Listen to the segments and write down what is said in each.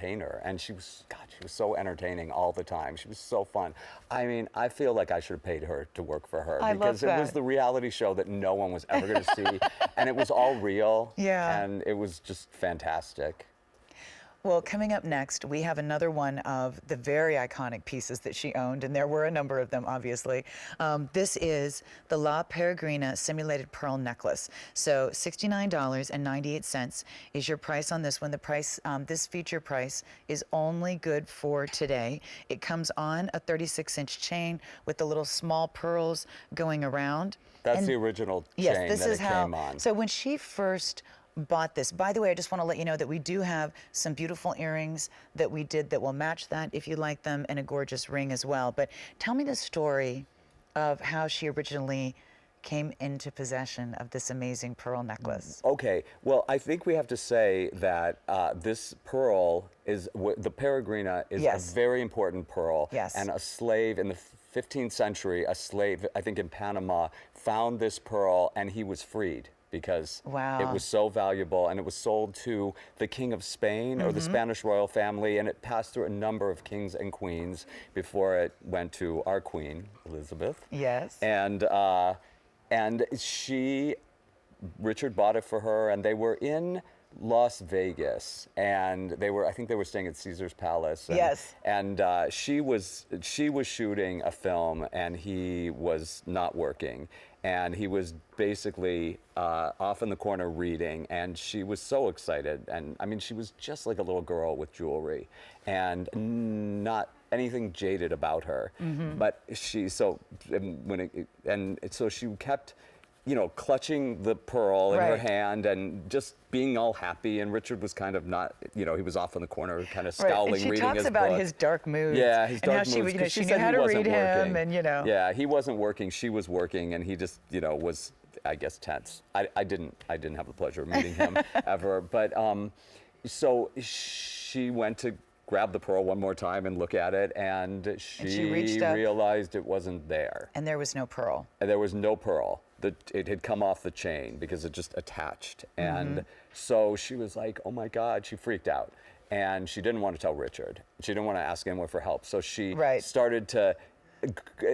entertainer, and she was, God, she was so entertaining all the time. She was so fun. I mean, I feel like I should have paid her to work for her because it was the reality show that no one was ever going to see, and it was all real. Yeah. And it was just fantastic. Well, coming up next, we have another one of the very iconic pieces that she owned, and there were a number of them, obviously. This is the La Peregrina Simulated Pearl Necklace. So $69.98 is your price on this one. The price, this feature price is only good for today. It comes on a 36-inch chain with the little small pearls going around. That's the original chain that it came on. So when she first bought this. By the way, I just want to let you know that we do have some beautiful earrings that we did that will match that if you like them, and a gorgeous ring as well. But tell me the story of how she originally came into possession of this amazing pearl necklace. Okay, well, I think we have to say that this pearl is, the Peregrina is a very important pearl. Yes. And a slave in the 15th century, a slave, I think in Panama, found this pearl and he was freed because it was so valuable, and it was sold to the King of Spain or the Spanish royal family, and it passed through a number of kings and queens before it went to our queen, Elizabeth. Yes. And Richard bought it for her, and they were in Las Vegas, and I think they were staying at Caesar's Palace. And, yes. And she was shooting a film, and he was not working, and he was basically off in the corner reading, and she was so excited, and I mean, she was just like a little girl with jewelry, and not anything jaded about her. But so she kept, you know, clutching the pearl in her hand and just being all happy, and Richard was kind of not, you know, he was off in the corner kind of scowling, reading his book. And she talks about his dark moods. Yeah, his dark moods. And how she knew how to read him, and, you know. Yeah, he wasn't working, she was working, and he just, you know, was, I guess, tense. I didn't have the pleasure of meeting him ever, but so she went to grab the pearl one more time and look at it, and she realized it wasn't there. And there was no pearl. And there was no pearl. It had come off the chain because it just attached. And so she was like, oh my God, she freaked out. And she didn't want to tell Richard. She didn't want to ask anyone for help. So she started to,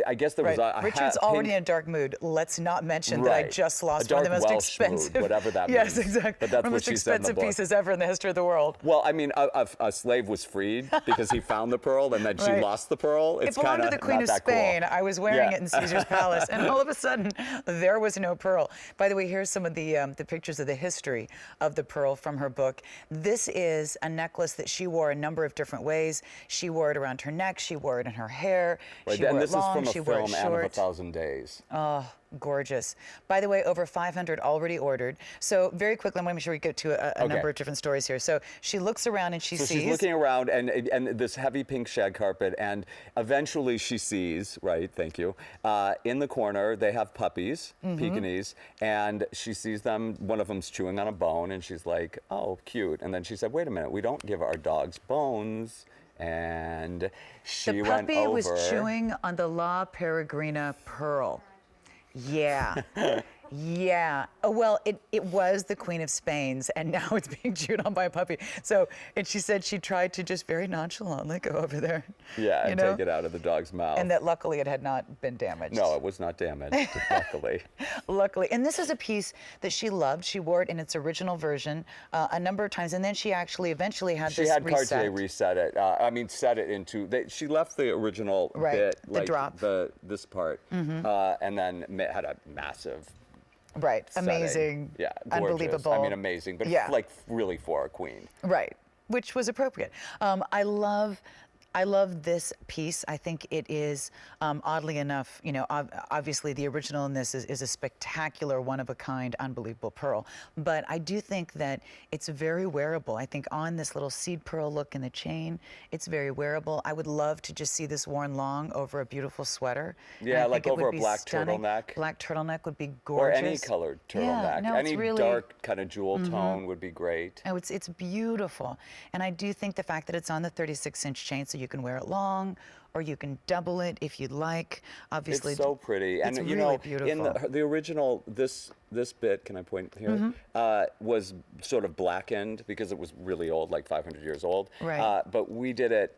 I guess there was a Richard's already in a dark mood. Let's not mention that I just lost one of the most expensive mood, whatever that means. Yes, exactly. But that's one of the what most she said in the expensive book. pieces ever in the history of the world. Well, I mean, a slave was freed because he found the pearl, and then she lost the pearl. It's it belonged to the Queen of Spain. Cool. I was wearing it in Caesar's Palace, and all of a sudden, there was no pearl. By the way, here's some of the pictures of the history of the pearl from her book. This is a necklace that she wore a number of different ways. She wore it around her neck. She wore it in her hair. She wore it long. She wore it short. Anne of 1,000 Days. Oh, gorgeous. By the way, over 500 already ordered. So very quickly, I want to make sure we get to a number of different stories here. So she looks around and she sees. She's looking around and this heavy pink shag carpet, and eventually she sees, thank you, in the corner they have puppies, Pekingese, and she sees them, one of them's chewing on a bone, and she's like, oh, cute. And then she said, wait a minute, we don't give our dogs bones. And she went over. The puppy was chewing on the La Peregrina pearl. Yeah. Yeah. Oh, well, it was the Queen of Spain's, and now it's being chewed on by a puppy. So, and she said she tried to just very nonchalantly go over there. Yeah, and take it out of the dog's mouth. And that luckily it had not been damaged. No, it was not damaged, luckily. Luckily. And this is a piece that she loved. She wore it in its original version a number of times, and then she actually eventually had this reset. She had Cartier reset it. Set it into, she left the original bit, the drop. This part, and then had a massive setting. Amazing. Yeah, gorgeous. Unbelievable. I mean, amazing, but like really for a queen. Right, which was appropriate. I love this piece. I think it is, oddly enough, you know, obviously the original in this is a spectacular, one-of-a-kind, unbelievable pearl. But I do think that it's very wearable. I think on this little seed pearl look in the chain, it's very wearable. I would love to just see this worn long over a beautiful sweater. Yeah, like over a black turtleneck. Black turtleneck would be gorgeous. Or any colored turtleneck. Yeah, no, any really dark kind of jewel tone would be great. Oh, it's beautiful. And I do think the fact that it's on the 36-inch chain, so you you can wear it long, or you can double it if you'd like. Obviously, It's so pretty, and it's you really know, beautiful. in the original, this bit, can I point here? Was sort of blackened because it was really old, like 500 years old. Right. But we did it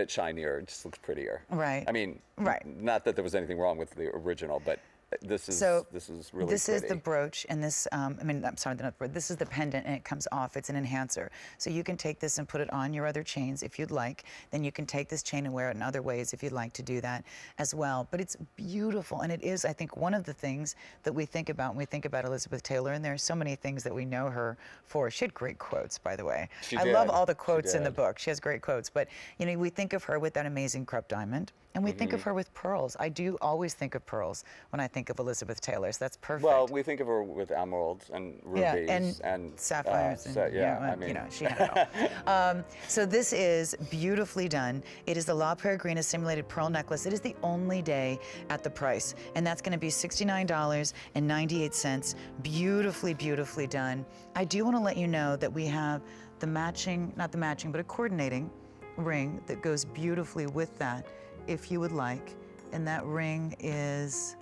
shinier. It just looks prettier. Right. I mean, Right. not that there was anything wrong with the original, but this is So really this pretty. is the brooch, and this, I'm sorry, not the brooch. This is the pendant, and it comes off. It's an enhancer. So you can take this and put it on your other chains if you'd like. Then you can take this chain and wear it in other ways if you'd like to do that as well. But it's beautiful, and it is, I think, one of the things that we think about when we think about Elizabeth Taylor, and there are so many things that we know her for. She had great quotes, by the way. I love all the quotes in the book. She has great quotes, but you know, we think of her with that amazing crepe diamond. And we think of her with pearls. I do always think of pearls when I think of Elizabeth Taylor, so that's perfect. Well, we think of her with emeralds and rubies and sapphires. I mean, you know, she had it all. So this is beautifully done. It is the La Peregrina simulated pearl necklace. It is the only day at the price, and that's going to be $69.98. Beautifully, beautifully done. I do want to let you know that we have the matching, not the matching, but a coordinating ring that goes beautifully with that, if you would like. And that ring is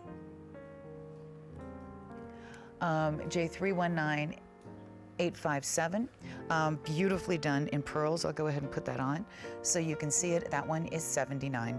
J319857. Beautifully done in pearls. I'll go ahead and put that on so you can see it. That one is $79.